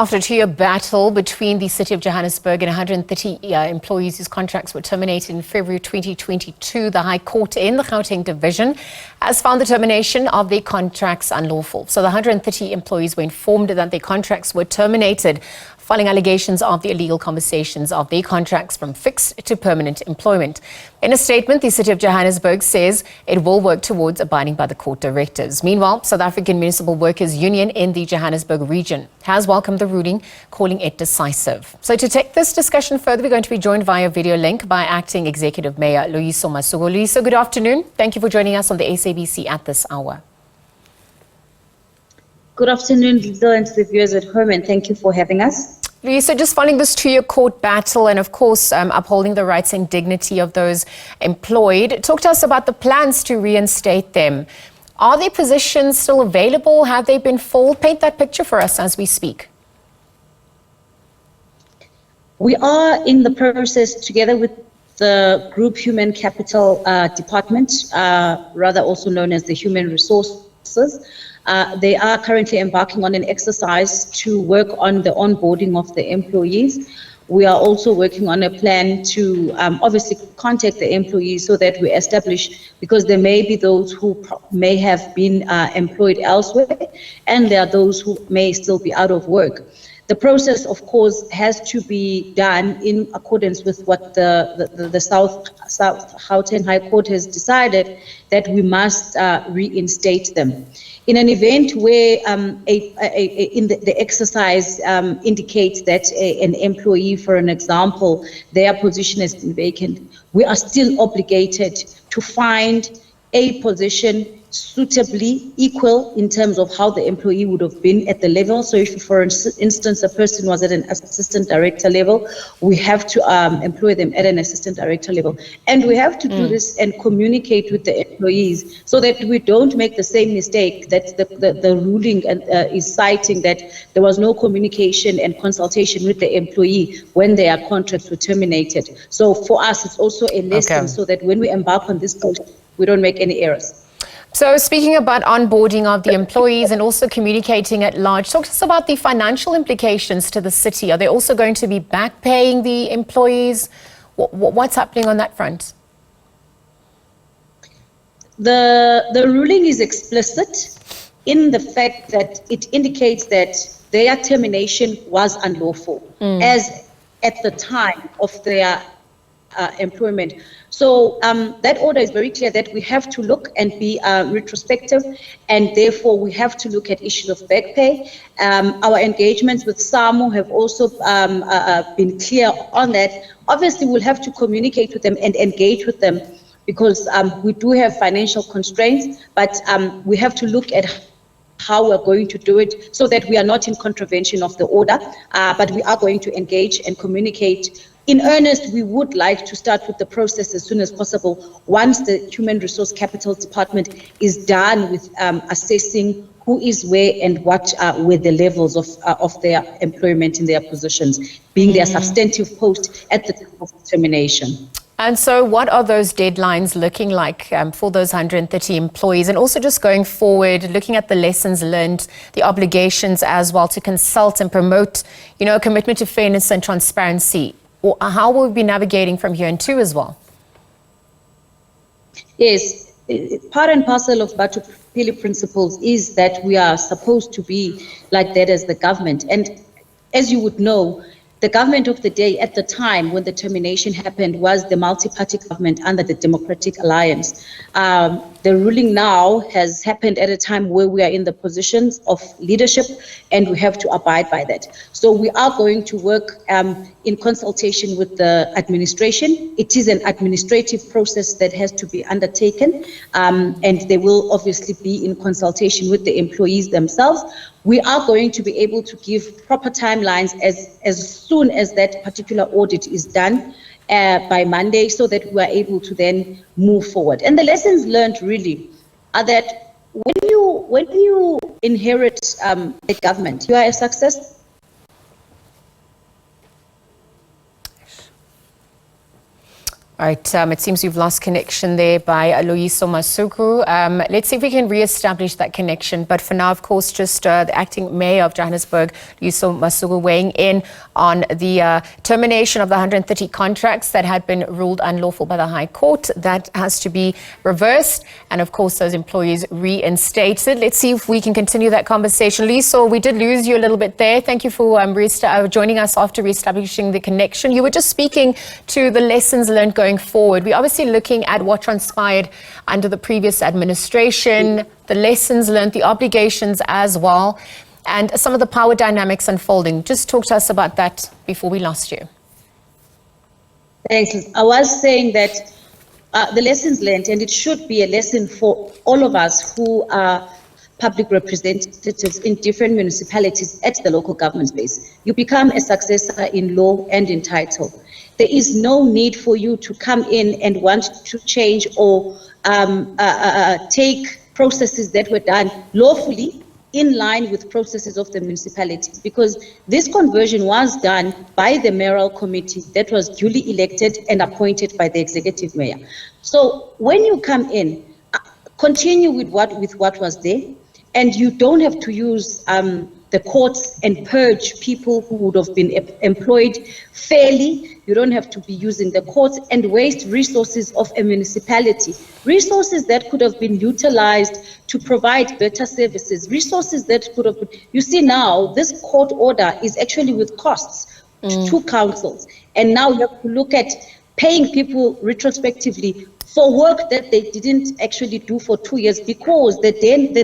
After a 2-year battle between the City of Johannesburg and 130 employees whose contracts were terminated in February 2022, the High Court in the Gauteng Division has found the termination of their contracts unlawful. So the 130 employees were informed that their contracts were terminated following allegations of the illegal conversations of their contracts from fixed to permanent employment. In a statement, the City of Johannesburg says it will work towards abiding by the court directives. Meanwhile, South African Municipal Workers Union in the Johannesburg region has welcomed the ruling, calling it decisive. So to take this discussion further, we're going to be joined via video link by Acting Executive Mayor Loyiso Masuku. Loyiso, good afternoon. Thank you for joining us on the SABC at this hour. Good afternoon, Lisa, and to the viewers at home, and thank you for having us. Loyiso, just following this 2-year court battle and, of course, upholding the rights and dignity of those employed, talk to us about the plans to reinstate them. Are their positions still available? Have they been filled? Paint that picture for us as we speak. We are in the process, together with the Group Human Capital Department, rather also known as the Human Resources. They are currently embarking on an exercise to work on the onboarding of the employees. We are also working on a plan to obviously contact the employees so that we establish, because there may be those who may have been employed elsewhere, and there are those who may still be out of work. The process, of course, has to be done in accordance with what the South Gauteng High Court has decided, that we must reinstate them. In an event where the exercise indicates that an employee, for an example, their position has been vacant, we are still obligated to find a position suitably equal in terms of how the employee would have been at the level. So if, for instance, a person was at an assistant director level, we have to employ them at an assistant director level. And we have to do this and communicate with the employees so that we don't make the same mistake that the ruling is citing, that there was no communication and consultation with the employee when their contracts were terminated. So for us, it's also a lesson so that when we embark on this process, we don't make any errors. So speaking about onboarding of the employees and also communicating at large, talk to us about the financial implications to the city. Are they also going to be back paying the employees? What's happening on that front? The ruling is explicit in the fact that it indicates that their termination was unlawful as at the time of their employment. So that order is very clear that we have to look and be retrospective, and therefore we have to look at issues of back pay. Our engagements with SAMU have also been clear on that. Obviously, we'll have to communicate with them and engage with them, because we do have financial constraints, but we have to look at how we're going to do it so that we are not in contravention of the order, but we are going to engage and communicate. In earnest, we would like to start with the process as soon as possible once the Human Resource Capital Department is done with assessing who is where and what were the levels of their employment in their positions, being their substantive post at the time of termination. And so what are those deadlines looking like for those 130 employees? And also just going forward, looking at the lessons learned, the obligations as well to consult and promote, a commitment to fairness and transparency. Or how will we be navigating from here and to as well? Yes, part and parcel of Batho Pele principles is that we are supposed to be like that as the government. And as you would know, the government of the day at the time when the termination happened was the multi-party government under the Democratic Alliance. The ruling now has happened at a time where we are in the positions of leadership, and we have to abide by that. So we are going to work in consultation with the administration. It is an administrative process that has to be undertaken, and they will obviously be in consultation with the employees themselves. We are going to be able to give proper timelines as soon as that particular audit is done by Monday, so that we are able to then move forward. And the lessons learned really are that when you inherit a government, you are a success. Right, it seems we've lost connection there by Loyiso Masuku. Let's see if we can re-establish that connection. But for now, of course, just the acting mayor of Johannesburg, Loyiso Masuku, weighing in on the termination of the 130 contracts that had been ruled unlawful by the High Court. That has to be reversed. And of course, those employees reinstated. Let's see if we can continue that conversation. Loyiso, we did lose you a little bit there. Thank you for joining us after re-establishing the connection. You were just speaking to the lessons learned going forward. We're obviously looking at what transpired under the previous administration, the lessons learned, the obligations as well, and some of the power dynamics unfolding. Just talk to us about that before we lost you. Thanks. I was saying that the lessons learned, and it should be a lesson for all of us who are public representatives in different municipalities at the local government space. You become a successor in law and in title. There is no need for you to come in and want to change or take processes that were done lawfully in line with processes of the municipalities, because this conversion was done by the mayoral committee that was duly elected and appointed by the executive mayor. So when you come in, continue with what was there, and you don't have to use the courts and purge people who would have been employed fairly. You don't have to be using the courts and waste resources of a municipality, resources that could have been utilized to provide better services, resources that could have been, you see now, this court order is actually with costs to councils. And now you have to look at paying people retrospectively for work that they didn't actually do for 2 years, because the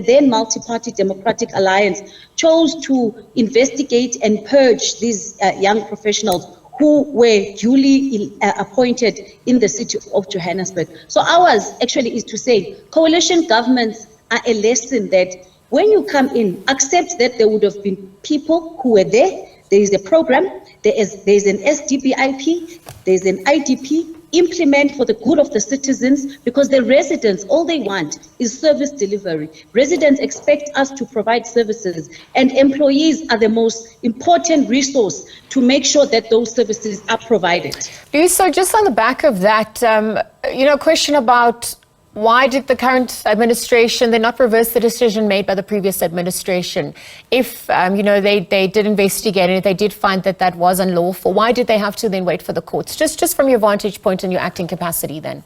then multi-party Democratic Alliance chose to investigate and purge these young professionals who were duly appointed in the city of Johannesburg. So ours actually is to say, coalition governments are a lesson that when you come in, accept that there would have been people who were there. There is a program, there is an SDBIP, there is an IDP. Implement for the good of the citizens, because the residents, all they want is service delivery. Residents expect us to provide services, and employees are the most important resource to make sure that those services are provided. So just on the back of that, question about why did the current administration then not reverse the decision made by the previous administration? If, they did investigate and if they did find that that was unlawful, why did they have to then wait for the courts? Just from your vantage point and your acting capacity then.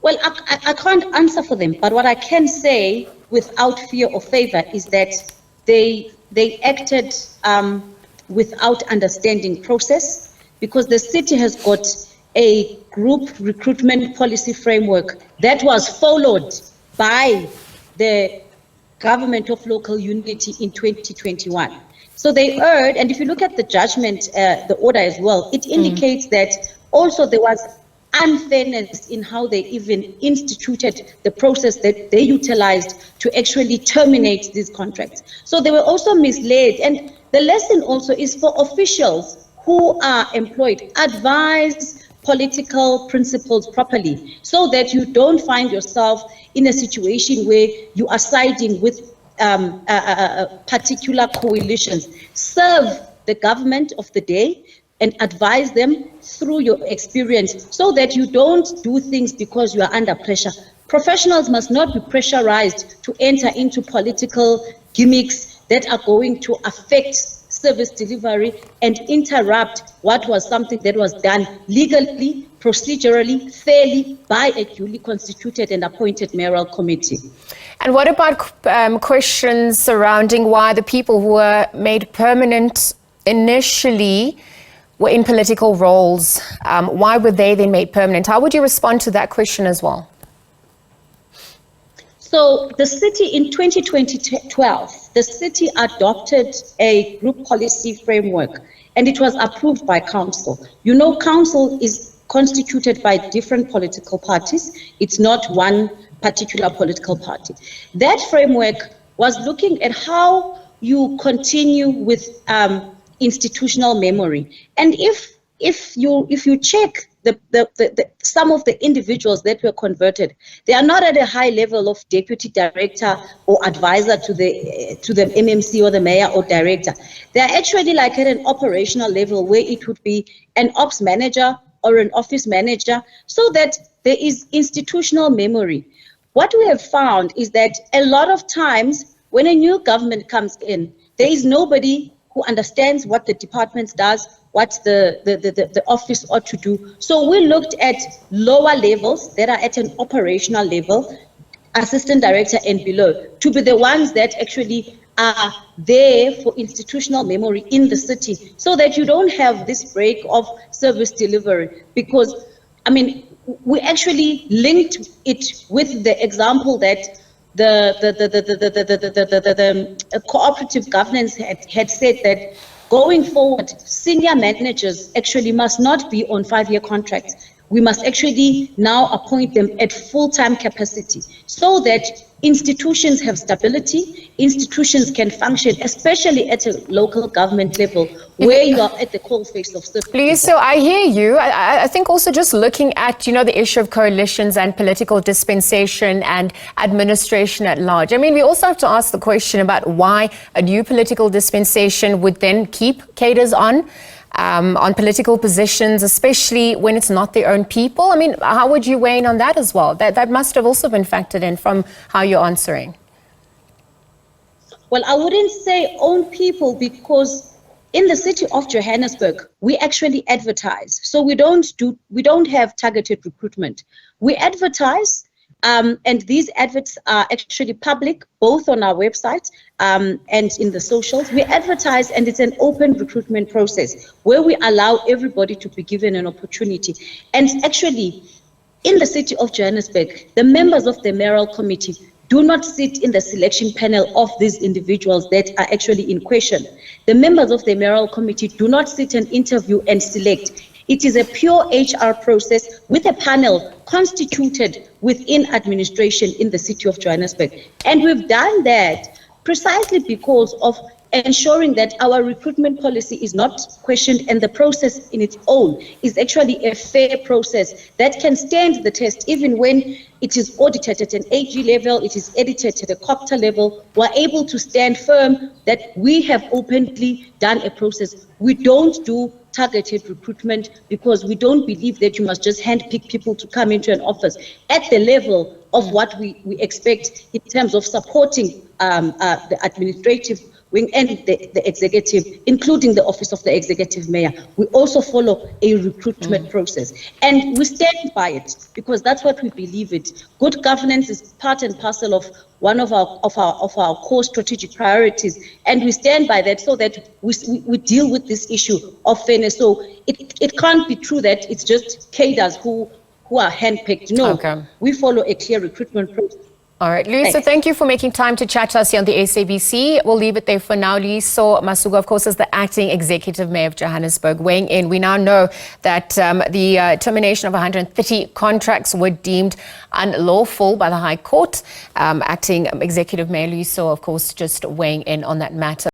Well, I can't answer for them, but what I can say without fear or favor is that they acted without understanding process, because the city has got a group recruitment policy framework that was followed by the government of local unity in 2021. So they erred, and if you look at the judgment, the order as well, it indicates that also there was unfairness in how they even instituted the process that they utilized to actually terminate these contracts. So they were also misled, and the lesson also is for officials who are employed, advise political principles properly, so that you don't find yourself in a situation where you are siding with particular coalitions. Serve the government of the day and advise them through your experience, so that you don't do things because you are under pressure. Professionals must not be pressurized to enter into political gimmicks that are going to affect service delivery and interrupt what was something that was done legally, procedurally, fairly by a duly constituted and appointed mayoral committee. And what about questions surrounding why the people who were made permanent initially were in political roles? Why were they then made permanent? How would you respond to that question as well? So the city in 2012, the city adopted a group policy framework, and it was approved by council. You know, council is constituted by different political parties. It's not one particular political party. That framework was looking at how you continue with institutional memory. And if you check some of the individuals that were converted, they are not at a high level of deputy director or advisor to the MMC or the mayor or director. They are actually like at an operational level where it would be an ops manager or an office manager, so that there is institutional memory. What we have found is that a lot of times when a new government comes in, there is nobody who understands what the department does, what the office ought to do. So we looked at lower levels that are at an operational level, assistant director and below, to be the ones that actually are there for institutional memory in the city, so that you don't have this break of service delivery. Because, I mean, we actually linked it with the example that the cooperative governance had said that going forward, senior managers actually must not be on 5-year contracts. We must actually now appoint them at full-time capacity, so that institutions have stability, institutions can function, especially at a local government level, where you are at the coalface of service. Loyiso, I hear you. I think also just looking at, the issue of coalitions and political dispensation and administration at large. I mean, we also have to ask the question about why a new political dispensation would then keep cadres on political positions, especially when it's not their own people. I mean, how would you weigh in on that as well? That must have also been factored in from how you're answering. Well, I wouldn't say own people, because in the city of Johannesburg, we actually advertise. So we don't have targeted recruitment. We advertise, and these adverts are actually public, both on our website and in the socials. We advertise, and it's an open recruitment process where we allow everybody to be given an opportunity. And actually, in the city of Johannesburg, the members of the mayoral committee do not sit in the selection panel of these individuals that are actually in question. The members of the mayoral committee do not sit and interview and select. It is a pure HR process with a panel constituted within administration in the city of Johannesburg. And we've done that precisely because of ensuring that our recruitment policy is not questioned, and the process in its own is actually a fair process that can stand the test. Even when it is audited at an AG level, it is edited at a COPTA level, we're able to stand firm that we have openly done a process. We don't do targeted recruitment because we don't believe that you must just handpick people to come into an office at the level of what we expect in terms of supporting the administrative wing and the executive, including the office of the executive mayor. We also follow a recruitment process, and we stand by it because that's what we believe it. Good governance is part and parcel of one of our core strategic priorities, and we stand by that so that we deal with this issue of fairness. So it can't be true that it's just cadres who are handpicked. No, okay. We follow a clear recruitment process. All right, Loyiso, thank you for making time to chat to us here on the SABC. We'll leave it there for now. Loyiso Masuku, of course, is the acting executive mayor of Johannesburg, weighing in. We now know that the termination of 130 contracts were deemed unlawful by the High Court. Acting executive mayor Loyiso, of course, just weighing in on that matter.